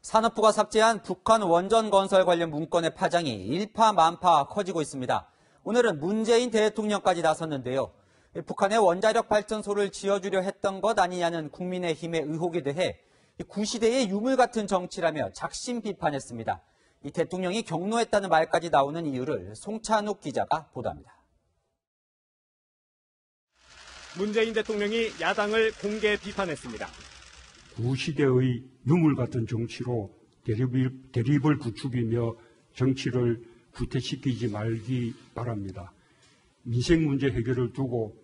산업부가 삭제한 북한 원전 건설 관련 문건의 파장이 일파만파 커지고 있습니다. 오늘은 문재인 대통령까지 나섰는데요. 북한의 원자력 발전소를 지어주려 했던 것 아니냐는 국민의힘의 의혹에 대해 구시대의 유물 같은 정치라며 작심 비판했습니다. 이 대통령이 경로했다는 말까지 나오는 이유를 송찬욱 기자가 보도합니다. 문재인 대통령이 야당을 공개 비판했습니다. 구시대의 유물 같은 정치로 대립을 구축이며 정치를 후퇴시키지 말기 바랍니다. 민생 문제 해결을 두고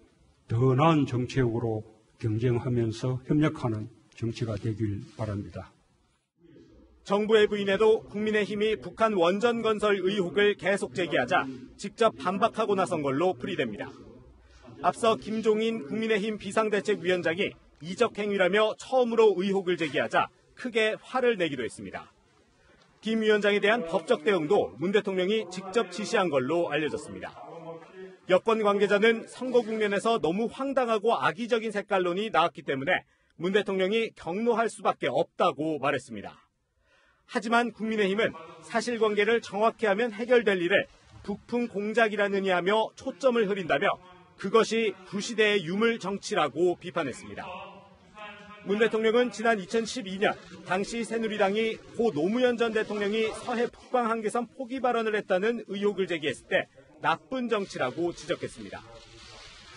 더 나은 정책으로 경쟁하면서 협력하는 정치가 되길 바랍니다. 정부의 부인에도 국민의힘이 북한 원전 건설 의혹을 계속 제기하자 직접 반박하고 나선 걸로 풀이됩니다. 앞서 김종인 국민의힘 비상대책위원장이 이적 행위라며 처음으로 의혹을 제기하자 크게 화를 내기도 했습니다. 김 위원장에 대한 법적 대응도 문 대통령이 직접 지시한 걸로 알려졌습니다. 여권 관계자는 선거 국면에서 너무 황당하고 악의적인 색깔론이 나왔기 때문에 문 대통령이 경로할 수밖에 없다고 말했습니다. 하지만 국민의힘은 사실관계를 정확히 하면 해결될 일을 북풍 공작이라느냐며 초점을 흐린다며 그것이 구시대의 유물 정치라고 비판했습니다. 문 대통령은 지난 2012년 당시 새누리당이 고 노무현 전 대통령이 서해 북방 한계선 포기 발언을 했다는 의혹을 제기했을 때 나쁜 정치라고 지적했습니다.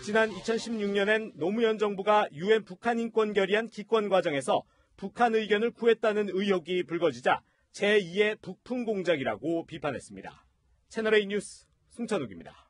지난 2016년엔 노무현 정부가 UN 북한 인권 결의안 기권 과정에서 북한 의견을 구했다는 의혹이 불거지자 제2의 북풍 공작이라고 비판했습니다. 채널A 뉴스 송찬욱입니다.